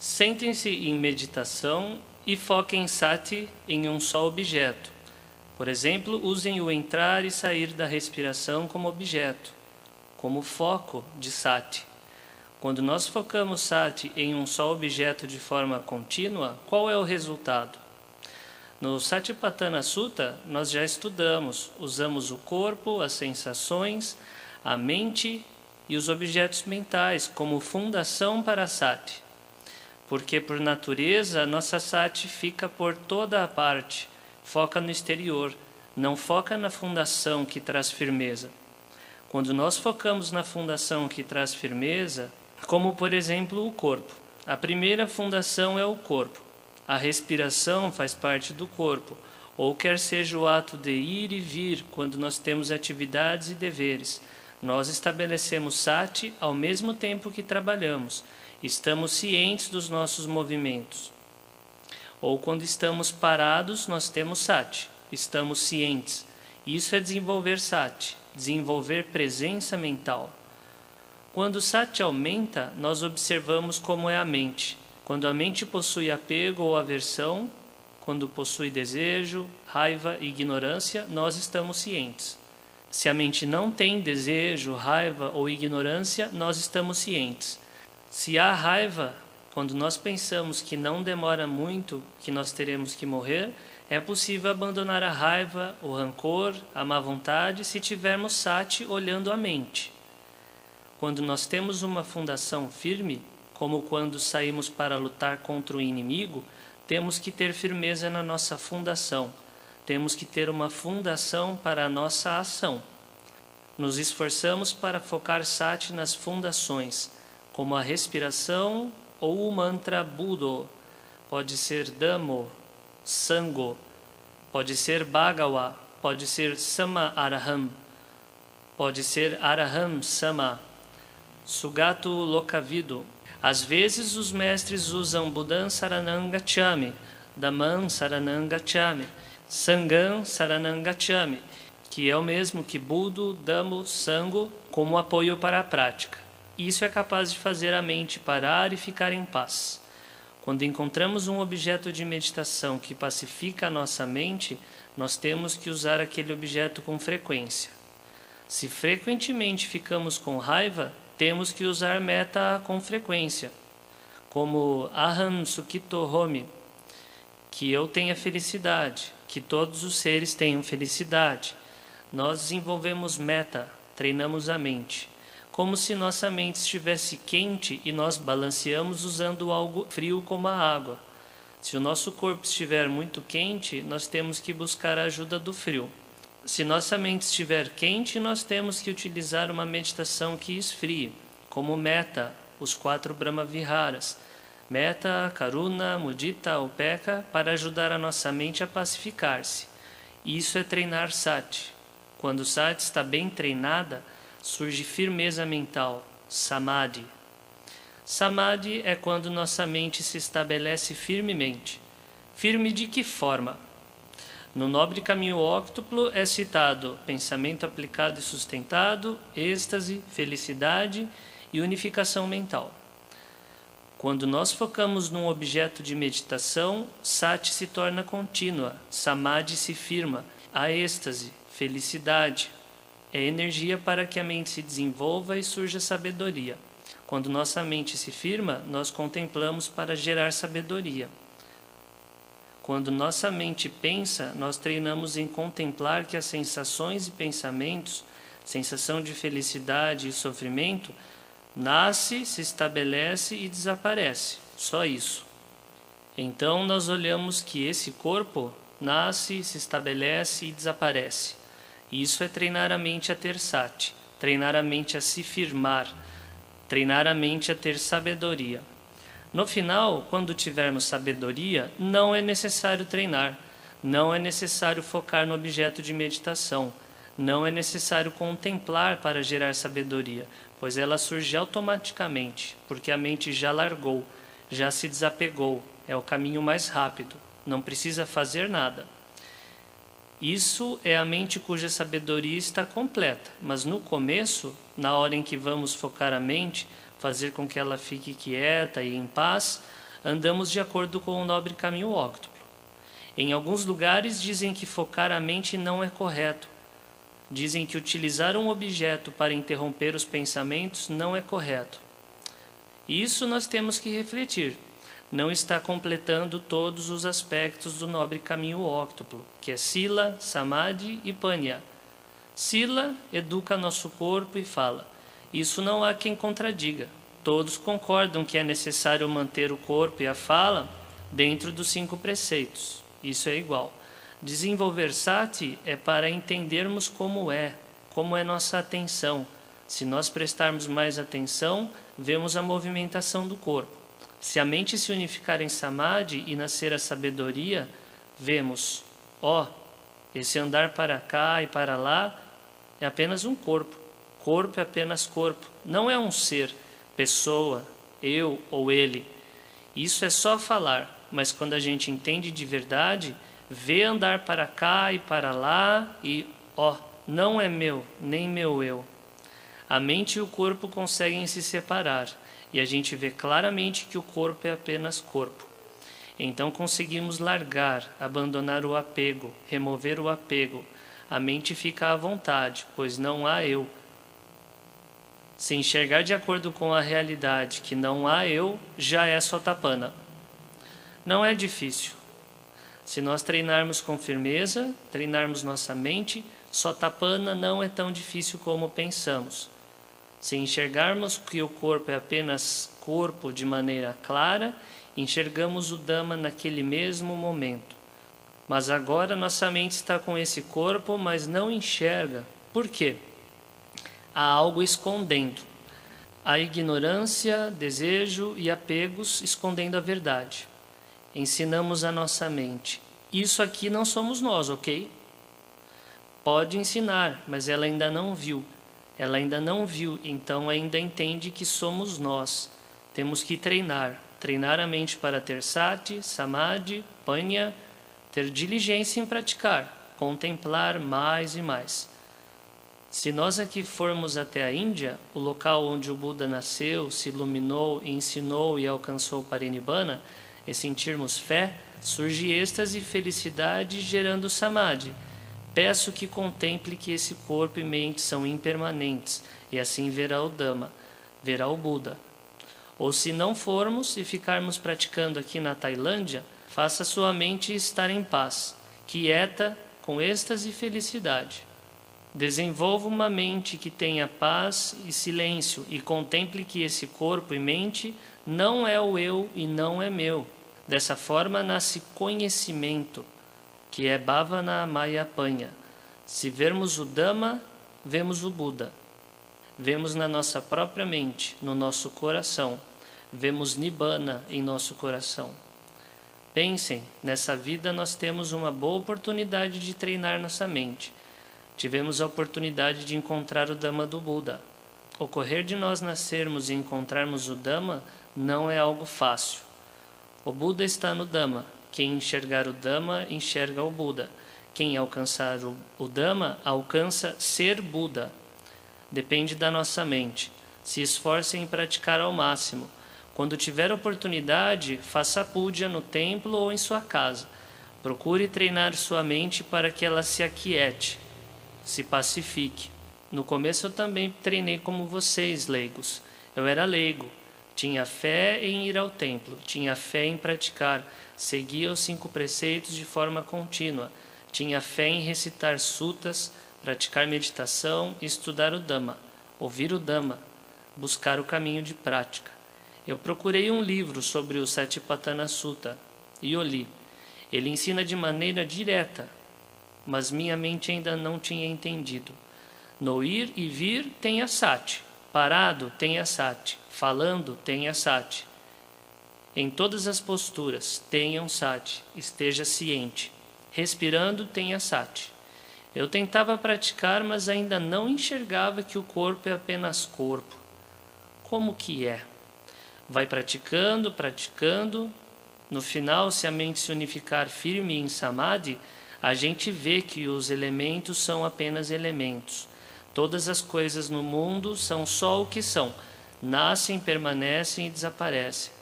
Sentem-se em meditação e foquem sati em um só objeto. Por exemplo, usem o entrar e sair da respiração como objeto, como foco de sati. Quando nós focamos sati em um só objeto de forma contínua, qual é o resultado? No Satipatthana Sutta, nós já estudamos, usamos o corpo, as sensações, a mente e os objetos mentais como fundação para a sati. Porque, por natureza, a nossa sati fica por toda a parte, foca no exterior, não foca na fundação que traz firmeza. Quando nós focamos na fundação que traz firmeza, como por exemplo o corpo, a primeira fundação é o corpo. A respiração faz parte do corpo, ou quer seja o ato de ir e vir quando nós temos atividades e deveres. Nós estabelecemos sati ao mesmo tempo que trabalhamos. Estamos cientes dos nossos movimentos. Ou quando estamos parados, nós temos sati. Estamos cientes. Isso é desenvolver sati, desenvolver presença mental. Quando o sati aumenta, nós observamos como é a mente. Quando a mente possui apego ou aversão, quando possui desejo, raiva e ignorância, nós estamos cientes. Se a mente não tem desejo, raiva ou ignorância, nós estamos cientes. Se há raiva, quando nós pensamos que não demora muito, que nós teremos que morrer, é possível abandonar a raiva, o rancor, a má vontade, se tivermos sati olhando a mente. Quando nós temos uma fundação firme, como quando saímos para lutar contra o inimigo, temos que ter firmeza na nossa fundação. Temos que ter uma fundação para a nossa ação. Nos esforçamos para focar sati nas fundações, como a respiração ou o mantra Budo. Pode ser Dhammo, Sango, pode ser Bhagawa, pode ser Sama Araham, pode ser Araham Sama, Sugato Lokavido. Às vezes os mestres usam Buddham Saranam Gacchami, Dhammam Saranam Gacchami, Sangham Saranam Gacchami, que é o mesmo que Budo, Dhammo, Sango, como apoio para a prática. Isso é capaz de fazer a mente parar e ficar em paz. Quando encontramos um objeto de meditação que pacifica a nossa mente, nós temos que usar aquele objeto com frequência. Se frequentemente ficamos com raiva, temos que usar metta com frequência, como Aham Sukhito Homi, que eu tenha felicidade, que todos os seres tenham felicidade. Nós desenvolvemos metta, treinamos a mente, como se nossa mente estivesse quente e nós balanceamos usando algo frio como a água. Se o nosso corpo estiver muito quente, nós temos que buscar a ajuda do frio. Se nossa mente estiver quente, nós temos que utilizar uma meditação que esfrie, como metta, os 4 Brahma Viharas, metta, karuna, mudita, upekkha, para ajudar a nossa mente a pacificar-se. Isso é treinar sati. Quando o sati está bem treinada, surge firmeza mental, samadhi. Samadhi é quando nossa mente se estabelece firmemente. Firme de que forma? No Nobre Caminho Óctuplo é citado pensamento aplicado e sustentado, êxtase, felicidade e unificação mental. Quando nós focamos num objeto de meditação, sati se torna contínua, samadhi se firma, a êxtase, felicidade, é energia para que a mente se desenvolva e surja sabedoria. Quando nossa mente se firma, nós contemplamos para gerar sabedoria. Quando nossa mente pensa, nós treinamos em contemplar que as sensações e pensamentos, sensação de felicidade e sofrimento, nasce, se estabelece e desaparece. Só isso. Então nós olhamos que esse corpo nasce, se estabelece e desaparece. Isso é treinar a mente a ter sati, treinar a mente a se firmar, treinar a mente a ter sabedoria. No final, quando tivermos sabedoria, não é necessário treinar, não é necessário focar no objeto de meditação, não é necessário contemplar para gerar sabedoria, pois ela surge automaticamente, porque a mente já largou, já se desapegou, é o caminho mais rápido, não precisa fazer nada. Isso é a mente cuja sabedoria está completa, mas no começo, na hora em que vamos focar a mente, fazer com que ela fique quieta e em paz, andamos de acordo com o nobre caminho óctuplo. Em alguns lugares dizem que focar a mente não é correto. Dizem que utilizar um objeto para interromper os pensamentos não é correto. Isso nós temos que refletir. Não está completando todos os aspectos do nobre caminho óctuplo, que é Sila, Samadhi e Panya. Sila educa nosso corpo e fala. Isso não há quem contradiga. Todos concordam que é necessário manter o corpo e a fala dentro dos 5 preceitos. Isso é igual. Desenvolver sati é para entendermos como é nossa atenção. Se nós prestarmos mais atenção, vemos a movimentação do corpo. Se a mente se unificar em samadhi e nascer a sabedoria, vemos, esse andar para cá e para lá é apenas um corpo. Corpo é apenas corpo. Não é um ser, pessoa, eu ou ele. Isso é só falar, mas quando a gente entende de verdade, vê andar para cá e para lá e, não é meu, nem meu eu. A mente e o corpo conseguem se separar e a gente vê claramente que o corpo é apenas corpo. Então conseguimos largar, abandonar o apego, remover o apego. A mente fica à vontade, pois não há eu. Se enxergar de acordo com a realidade que não há eu, já é Sotapanna. Não é difícil. Se nós treinarmos com firmeza, treinarmos nossa mente, Sotapanna não é tão difícil como pensamos. Se enxergarmos que o corpo é apenas corpo de maneira clara, enxergamos o Dhamma naquele mesmo momento. Mas agora nossa mente está com esse corpo, mas não enxerga. Por quê? Há algo escondendo. A ignorância, desejo e apegos escondendo a verdade. Ensinamos a nossa mente. Isso aqui não somos nós, ok? Pode ensinar, mas ela ainda não viu. Ela ainda não viu, então ainda entende que somos nós. Temos que treinar a mente para ter sati, samadhi, panya, ter diligência em praticar, contemplar mais e mais. Se nós aqui formos até a Índia, o local onde o Buda nasceu, se iluminou, ensinou e alcançou o Parinibbana, e sentirmos fé, surge êxtase e felicidade gerando samadhi. Peço que contemple que esse corpo e mente são impermanentes, e assim verá o Dhamma, verá o Buda. Ou se não formos e ficarmos praticando aqui na Tailândia, faça sua mente estar em paz, quieta, com êxtase e felicidade. Desenvolva uma mente que tenha paz e silêncio e contemple que esse corpo e mente não é o eu e não é meu. Dessa forma nasce conhecimento, que é Bhavana Maya Panya. Se vermos o Dhamma, vemos o Buda. Vemos na nossa própria mente, no nosso coração. Vemos Nibbana em nosso coração. Pensem, nessa vida nós temos uma boa oportunidade de treinar nossa mente. Tivemos a oportunidade de encontrar o Dhamma do Buda. Ocorrer de nós nascermos e encontrarmos o Dhamma não é algo fácil. O Buda está no Dhamma. Quem enxergar o Dhamma, enxerga o Buda. Quem alcançar o Dhamma, alcança ser Buda. Depende da nossa mente. Se esforce em praticar ao máximo. Quando tiver oportunidade, faça puja no templo ou em sua casa. Procure treinar sua mente para que ela se aquiete, se pacifique. No começo eu também treinei como vocês, leigos. Eu era leigo. Tinha fé em ir ao templo, tinha fé em praticar, seguia os 5 preceitos de forma contínua, tinha fé em recitar sutas, praticar meditação e estudar o Dhamma, ouvir o Dhamma, buscar o caminho de prática. Eu procurei um livro sobre o Satipatthana Sutta e o li. Ele ensina de maneira direta, mas minha mente ainda não tinha entendido. No ir e vir tem a sati. Parado, tenha sati. Falando, tenha sati. Em todas as posturas, tenham sati. Esteja ciente. Respirando, tenha sati. Eu tentava praticar, mas ainda não enxergava que o corpo é apenas corpo. Como que é? Vai praticando, praticando. No final, se a mente se unificar firme em samadhi, a gente vê que os elementos são apenas elementos. Todas as coisas no mundo são só o que são. Nascem, permanecem e desaparecem.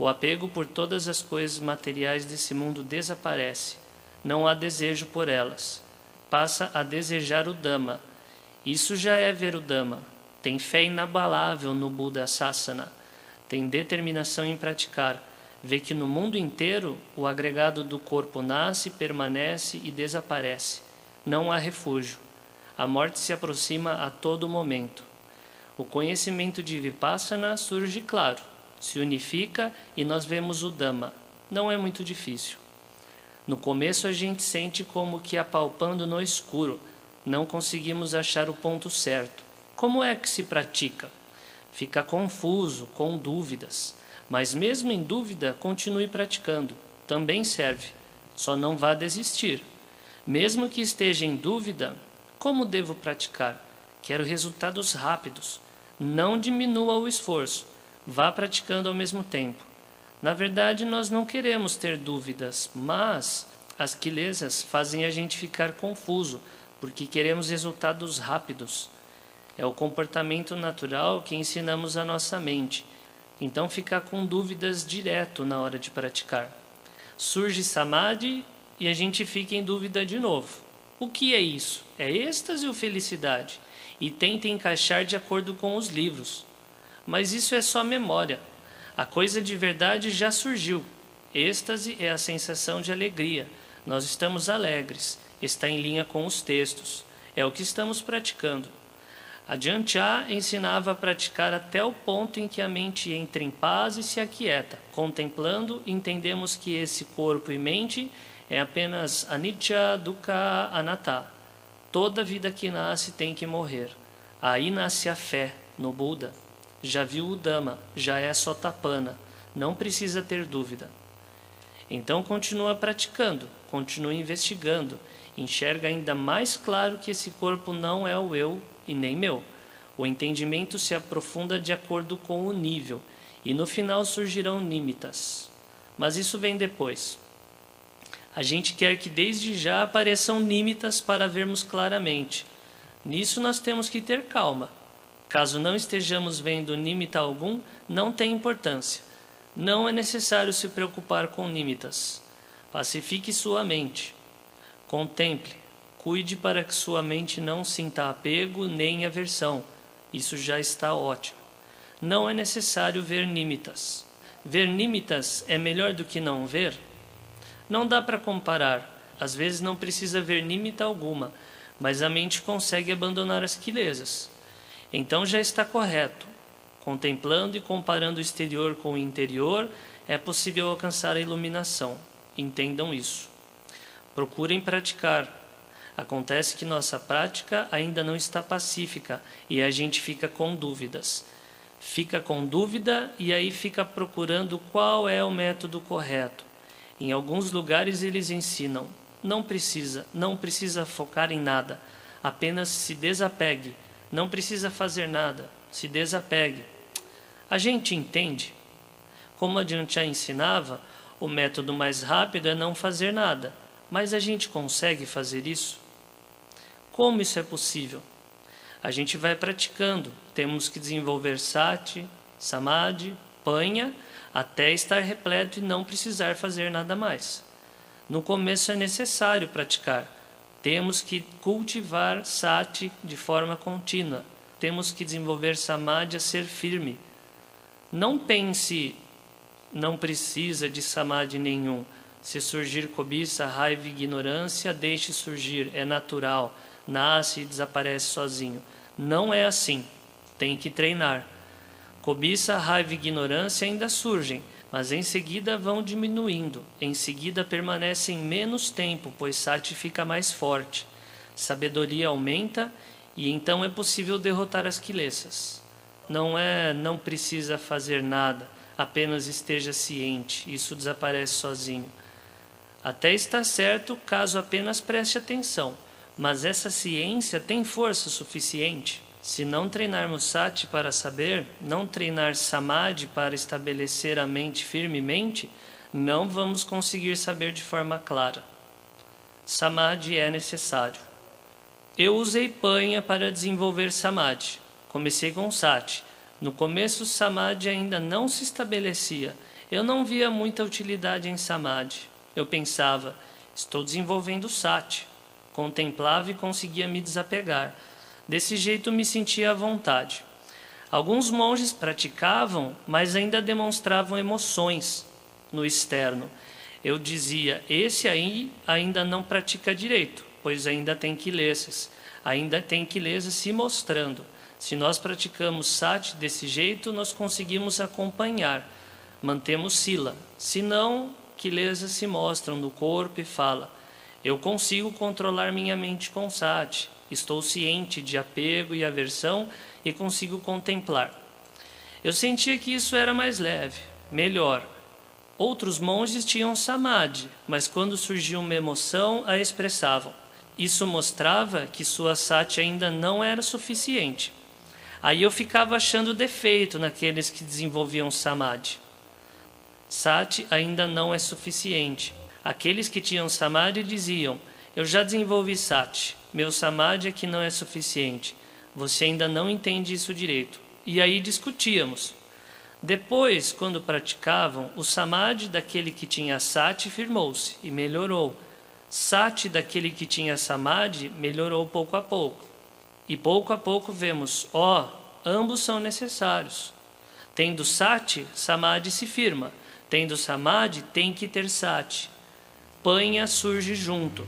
O apego por todas as coisas materiais desse mundo desaparece. Não há desejo por elas. Passa a desejar o Dhamma. Isso já é ver o Dhamma. Tem fé inabalável no Buda Sasana. Tem determinação em praticar. Vê que no mundo inteiro o agregado do corpo nasce, permanece e desaparece. Não há refúgio. A morte se aproxima a todo momento. O conhecimento de Vipassana surge claro, se unifica e nós vemos o Dhamma. Não é muito difícil. No começo a gente sente como que apalpando no escuro. Não conseguimos achar o ponto certo. Como é que se pratica? Fica confuso, com dúvidas. Mas mesmo em dúvida, continue praticando. Também serve. Só não vá desistir. Mesmo que esteja em dúvida, como devo praticar? Quero resultados rápidos. Não diminua o esforço. Vá praticando ao mesmo tempo. Na verdade, nós não queremos ter dúvidas, mas as quilesas fazem a gente ficar confuso, porque queremos resultados rápidos. É o comportamento natural que ensinamos à nossa mente. Então, ficar com dúvidas direto na hora de praticar. Surge samadhi e a gente fica em dúvida de novo. O que é isso? É êxtase ou felicidade? E tenta encaixar de acordo com os livros. Mas isso é só memória. A coisa de verdade já surgiu. Êxtase é a sensação de alegria. Nós estamos alegres. Está em linha com os textos. É o que estamos praticando. Ajahn Chah ensinava a praticar até o ponto em que a mente entra em paz e se aquieta. Contemplando, entendemos que esse corpo e mente é apenas anicca, dukkha, anatta. Toda vida que nasce tem que morrer. Aí nasce a fé no Buda. Já viu o Dhamma, já é Sotapanna. Não precisa ter dúvida. Então continua praticando, continua investigando. Enxerga ainda mais claro que esse corpo não é o eu e nem meu. O entendimento se aprofunda de acordo com o nível, e no final surgirão nímitas. Mas isso vem depois. A gente quer que desde já apareçam nímitas para vermos claramente. Nisso nós temos que ter calma. Caso não estejamos vendo nímita algum, não tem importância. Não é necessário se preocupar com nímitas. Pacifique sua mente. Contemple. Cuide para que sua mente não sinta apego nem aversão. Isso já está ótimo. Não é necessário ver nímitas. Ver nímitas é melhor do que não ver? Não dá para comparar. Às vezes não precisa ver nímita alguma, mas a mente consegue abandonar as quilesas. Então já está correto. Contemplando e comparando o exterior com o interior, é possível alcançar a iluminação. Entendam isso. Procurem praticar. Acontece que nossa prática ainda não está pacífica e a gente fica com dúvidas. Fica com dúvida e aí fica procurando qual é o método correto. Em alguns lugares eles ensinam, não precisa focar em nada, apenas se desapegue. Não precisa fazer nada, se desapegue. A gente entende? Como a Ajahn Chah ensinava, o método mais rápido é não fazer nada. Mas a gente consegue fazer isso? Como isso é possível? A gente vai praticando. Temos que desenvolver sati, samadhi, panha, até estar repleto e não precisar fazer nada mais. No começo é necessário praticar. Temos que cultivar sati de forma contínua. Temos que desenvolver samadhi a ser firme. Não pense, não precisa de samadhi nenhum. Se surgir cobiça, raiva e ignorância, deixe surgir, é natural. Nasce e desaparece sozinho. Não é assim. Tem que treinar. Cobiça, raiva e ignorância ainda surgem, mas em seguida vão diminuindo. Em seguida permanecem menos tempo, pois sati fica mais forte. Sabedoria aumenta e então é possível derrotar as quilesas. Não precisa fazer nada, apenas esteja ciente. Isso desaparece sozinho. Até está certo caso apenas preste atenção. Mas essa ciência tem força suficiente? Se não treinarmos sati para saber, não treinar samadhi para estabelecer a mente firmemente, não vamos conseguir saber de forma clara. Samadhi é necessário. Eu usei panha para desenvolver samadhi. Comecei com sati. No começo, Samadhi ainda não se estabelecia. Eu não via muita utilidade em Samadhi. Eu pensava, estou desenvolvendo Sati. Contemplava e conseguia me desapegar. Desse jeito me sentia à vontade. Alguns monges praticavam, mas ainda demonstravam emoções no externo. Eu dizia, esse aí ainda não pratica direito, pois ainda tem quilesas. Ainda tem quilesas se mostrando. Se nós praticamos Sati desse jeito, nós conseguimos acompanhar. Mantemos Sila. Se não, quilesas se mostram no corpo e fala, eu consigo controlar minha mente com Sati. Estou ciente de apego e aversão e consigo contemplar. Eu sentia que isso era mais leve, melhor. Outros monges tinham Samadhi, mas quando surgia uma emoção, a expressavam. Isso mostrava que sua Sati ainda não era suficiente. Aí eu ficava achando defeito naqueles que desenvolviam Samadhi. Sati ainda não é suficiente. Aqueles que tinham Samadhi diziam, eu já desenvolvi Sati, meu Samadhi é que não é suficiente. Você ainda não entende isso direito. E aí discutíamos. Depois, quando praticavam, o Samadhi daquele que tinha Sati firmou-se e melhorou. Sati daquele que tinha Samadhi melhorou pouco a pouco. E pouco a pouco vemos, ambos são necessários. Tendo Sati, Samadhi se firma. Tendo Samadhi, tem que ter Sati. Panha surge junto.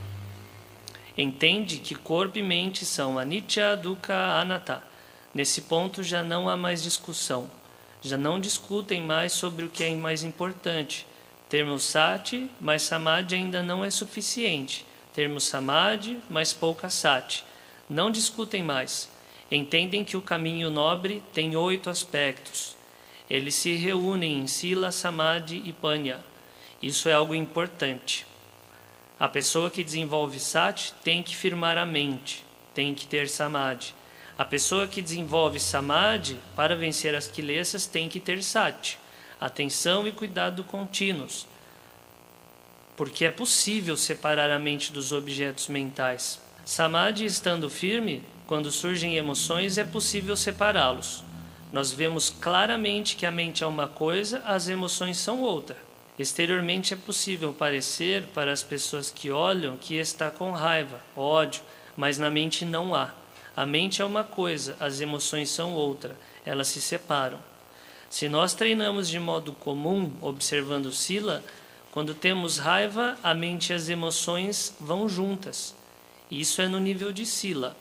Entende que corpo e mente são Anicca, Dukkha, Anatta. Nesse ponto já não há mais discussão. Já não discutem mais sobre o que é mais importante. Termos Sati, mas Samadhi ainda não é suficiente. Termos Samadhi, mas pouca Sati. Não discutem mais. Entendem que o caminho nobre tem 8 aspectos. Eles se reúnem em Sila, Samadhi e Panha. Isso é algo importante. A pessoa que desenvolve Sati tem que firmar a mente, tem que ter Samadhi. A pessoa que desenvolve Samadhi, para vencer as quilesas, tem que ter Sati, atenção e cuidado contínuos. Porque é possível separar a mente dos objetos mentais. Samadhi estando firme, quando surgem emoções, é possível separá-los. Nós vemos claramente que a mente é uma coisa, as emoções são outra. Exteriormente é possível parecer para as pessoas que olham que está com raiva, ódio, mas na mente não há. A mente é uma coisa, as emoções são outra, elas se separam. Se nós treinamos de modo comum, observando Sila, quando temos raiva, a mente e as emoções vão juntas. Isso é no nível de Sila.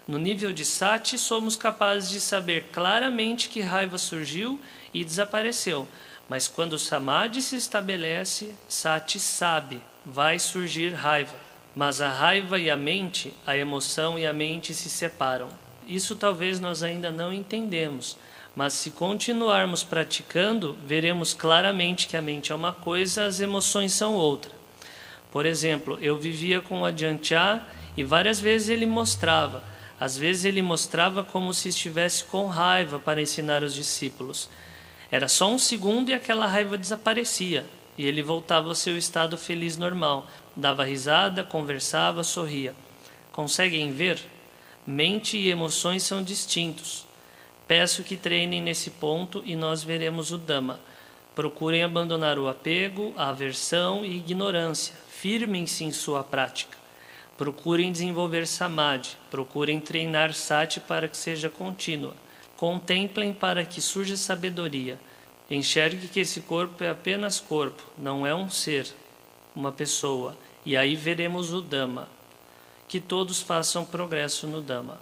No nível de Sati, somos capazes de saber claramente que raiva surgiu e desapareceu. Mas quando o Samadhi se estabelece, Sati sabe, vai surgir raiva. Mas a raiva e a mente, a emoção e a mente se separam. Isso talvez nós ainda não entendemos. Mas se continuarmos praticando, veremos claramente que a mente é uma coisa, as emoções são outra. Por exemplo, eu vivia com o Ajahn e várias vezes ele mostrava. Às vezes ele mostrava como se estivesse com raiva para ensinar os discípulos. Era só um segundo e aquela raiva desaparecia. E ele voltava ao seu estado feliz normal. Dava risada, conversava, sorria. Conseguem ver? Mente e emoções são distintos. Peço que treinem nesse ponto e nós veremos o Dhamma. Procurem abandonar o apego, a aversão e ignorância. Firmem-se em sua prática. Procurem desenvolver Samadhi. Procurem treinar Sati para que seja contínua. Contemplem para que surja sabedoria. Enxergue que esse corpo é apenas corpo, não é um ser, uma pessoa. E aí veremos o Dhamma. Que todos façam progresso no Dhamma.